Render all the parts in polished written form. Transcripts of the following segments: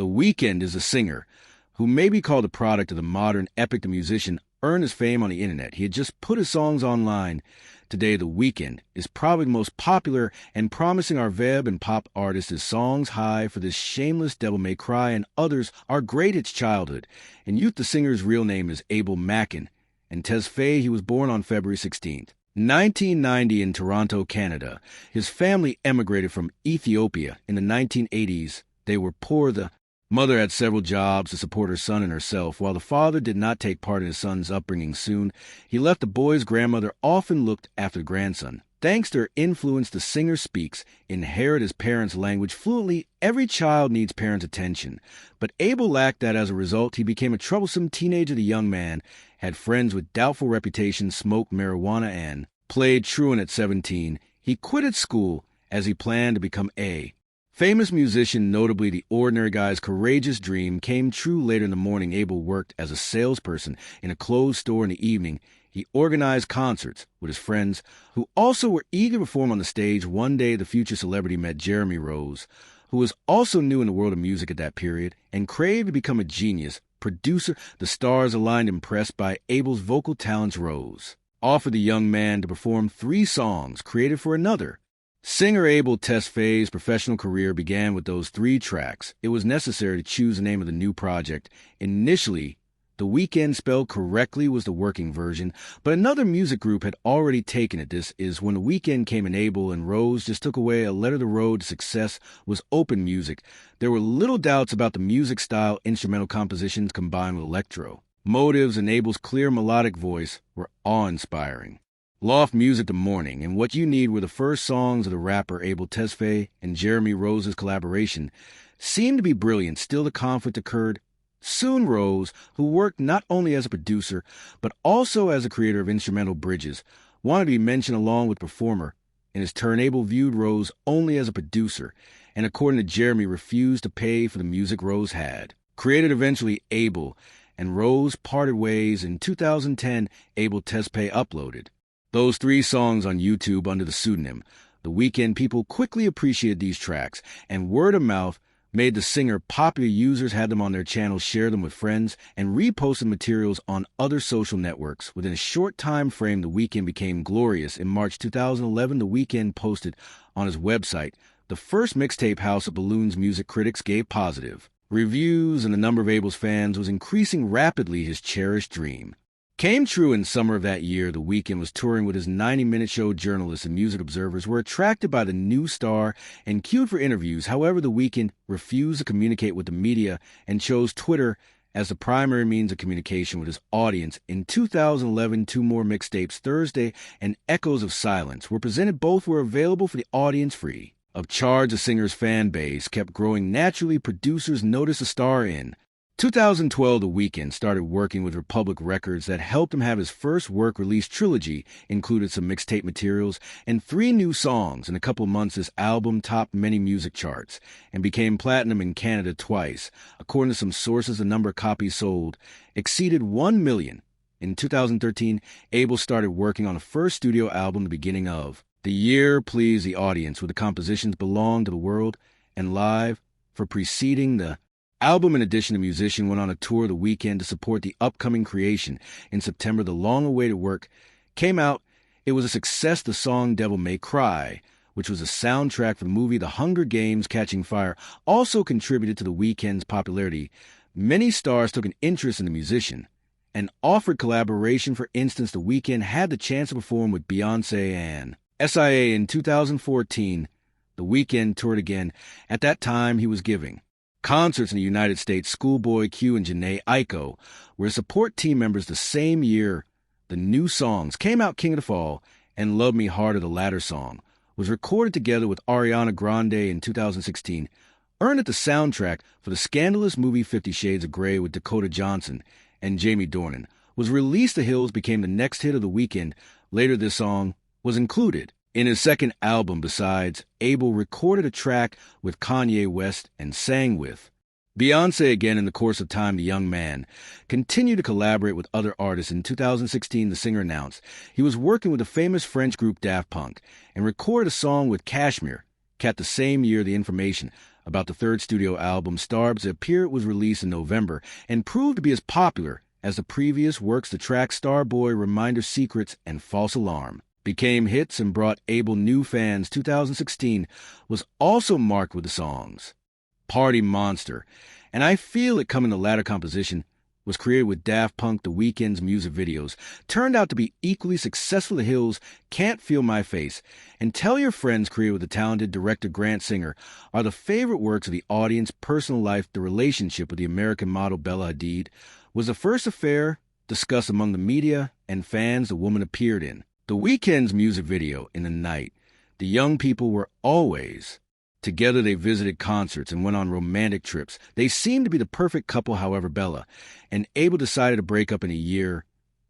The Weeknd is a singer who may be called a product of the modern epic. The musician earned his fame on the internet. He had just put his songs online. Today, The Weeknd is probably the most popular and promising our web and pop artist. His songs high for this shameless Devil May Cry and others are great hits childhood. In youth, the singer's real name is Abel Macken, and Tesfaye, he was born on February 16th. 1990 in Toronto, Canada. His family emigrated from Ethiopia in the 1980s. They were poor. The mother had several jobs to support her son and herself. While the father did not take part in his son's upbringing soon, he left the boy's grandmother often looked after the grandson. Thanks to her influence, the singer speaks, inherit his parents' language fluently. Every child needs parents' attention. But Abel lacked that. As a result, he became a troublesome teenager. The young man had friends with doubtful reputations, smoked marijuana, and played truant at 17. He quitted school as he planned to become a famous musician. Notably, the ordinary guy's courageous dream came true later in the morning. Abel worked as a salesperson in a clothes store. In the evening, he organized concerts with his friends, who also were eager to perform on the stage. One day, the future celebrity met Jeremy Rose, who was also new in the world of music at that period and craved to become a genius producer. The stars aligned. Impressed by Abel's vocal talents, Rose offered the young man to perform 3 songs created for another singer. Abel Tesfaye's professional career began with those 3 tracks. It was necessary to choose the name of the new project. Initially, The Weeknd, spelled correctly, was the working version, but another music group had already taken it. This is when The Weeknd came in. Abel and Rose just took away. A letter. The road to success was open music. There were little doubts about the music style. Instrumental compositions combined with electro motives, and Abel's clear melodic voice were awe-inspiring. Loft music. The Morning and What You Need were the first songs of the rapper Abel Tesfaye, and Jeremy Rose's collaboration seemed to be brilliant. Still, the conflict occurred. Soon Rose, who worked not only as a producer, but also as a creator of instrumental bridges, wanted to be mentioned along with performer. In his turn, Abel viewed Rose only as a producer, and according to Jeremy, refused to pay for the music Rose had created. Eventually, Abel and Rose parted ways. In 2010, Abel Tesfaye uploaded those 3 songs on YouTube under the pseudonym The Weeknd. People quickly appreciated these tracks, and word of mouth made the singer popular. Users had them on their channels, shared them with friends, and reposted materials on other social networks. Within a short time frame, The Weeknd became glorious. In March 2011, The Weeknd posted on his website the first mixtape. House of Balloons. Music critics gave positive reviews, and the number of Abel's fans was increasing rapidly. His cherished dream came true. In summer of that year, The Weeknd was touring with his 90-minute show. Journalists and music observers were attracted by the new star and queued for interviews. However, The Weeknd refused to communicate with the media and chose Twitter as the primary means of communication with his audience. In 2011, 2 more mixtapes, Thursday and Echoes of Silence, were presented. Both were available for the audience free of charge. The singer's fan base kept growing naturally. Producers noticed the star. In 2012, The Weeknd started working with Republic Records that helped him have his first work release. Trilogy included some mixtape materials and 3 new songs. In a couple of months, this album topped many music charts and became platinum in Canada twice. According to some sources, the number of copies sold exceeded 1 million. In 2013, Abel started working on a first studio album. The beginning of the year pleased the audience with the compositions Belong to the World and Live for preceding the album. In addition, the musician went on a tour of The Weeknd to support the upcoming creation. In September, the long-awaited work came out. It was a success. The song Devil May Cry, which was a soundtrack for the movie The Hunger Games: Catching Fire, also contributed to The Weeknd's popularity. Many stars took an interest in the musician and offered collaboration. For instance, The Weeknd had the chance to perform with Beyoncé and SIA. In 2014, The Weeknd toured again. At that time, he was giving concerts in the United States. Schoolboy Q and Jhené Aiko were support team members. The same year, the new songs came out. King of the Fall and Love Me Harder, the latter song, was recorded together with Ariana Grande in 2016, earned it the soundtrack for the scandalous movie 50 Shades of Grey with Dakota Johnson and Jamie Dornan. Was released. The Hills became the next hit of The Weeknd. Later, this song was included in his second album. Besides, Abel recorded a track with Kanye West and sang with Beyoncé again. In the course of time, the young man continued to collaborate with other artists. In 2016, the singer announced he was working with the famous French group Daft Punk and recorded a song with Cashmere Cat. The same year, the information about the third studio album, Starbs, it appeared was released in November and proved to be as popular as the previous works. The track Starboy, Reminder Secrets, and False Alarm became hits and brought Abel new fans. 2016 was also marked with the songs Party Monster, and I Feel It Coming. The latter composition was created with Daft Punk. The Weeknd's music videos turned out to be equally successful. The Hills' Can't Feel My Face and Tell Your Friends, created with the talented director Grant Singer, are the favorite works of the audience. Personal life, the relationship with the American model Bella Hadid was the first affair discussed among the media and fans the woman appeared in. The Weeknd's music video, In the Night, the young people were always together. They visited concerts and went on romantic trips. They seemed to be the perfect couple. However, Bella and Abel decided to break up in a year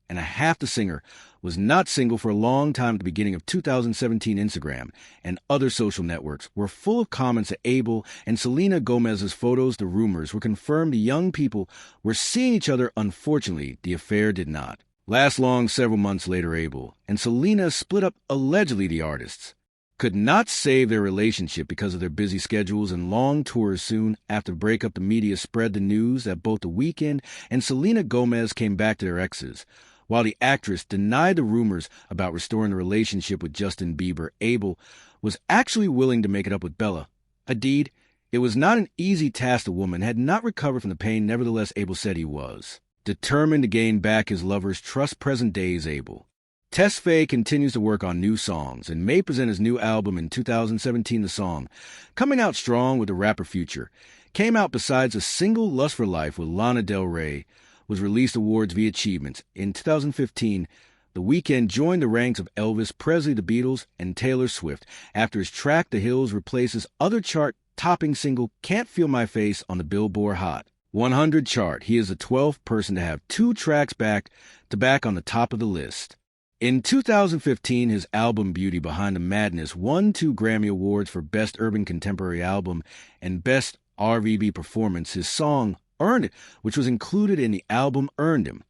and a half. The singer was not single for a long time. At the beginning of 2017, Instagram and other social networks were full of comments to Abel and Selena Gomez's photos. The rumors were confirmed. The young people were seeing each other. Unfortunately, the affair did not last long. Several months later, Abel and Selena split up. Allegedly, the artists could not save their relationship because of their busy schedules and long tours. Soon after the breakup, the media spread the news that both The Weeknd and Selena Gomez came back to their exes. While the actress denied the rumors about restoring the relationship with Justin Bieber, Abel was actually willing to make it up with Bella Hadid. It was not an easy task. The woman had not recovered from the pain. Nevertheless, Abel said he was determined to gain back his lover's trust. Present days, Abel Tesfaye continues to work on new songs and may present his new album in 2017. The song coming out strong with the rapper Future came out besides a single, Lust for Life, with Lana Del Rey, was released awards via achievements. In 2015, The Weeknd joined the ranks of Elvis Presley, the Beatles, and Taylor Swift after his track The Hills replaces other chart-topping single Can't Feel My Face on the Billboard Hot 100 chart. He is the 12th person to have two tracks back-to-back on the top of the list. In 2015, his album Beauty Behind the Madness won 2 Grammy Awards for Best Urban Contemporary Album and Best R&B Performance. His song Earned It, which was included in the album, earned him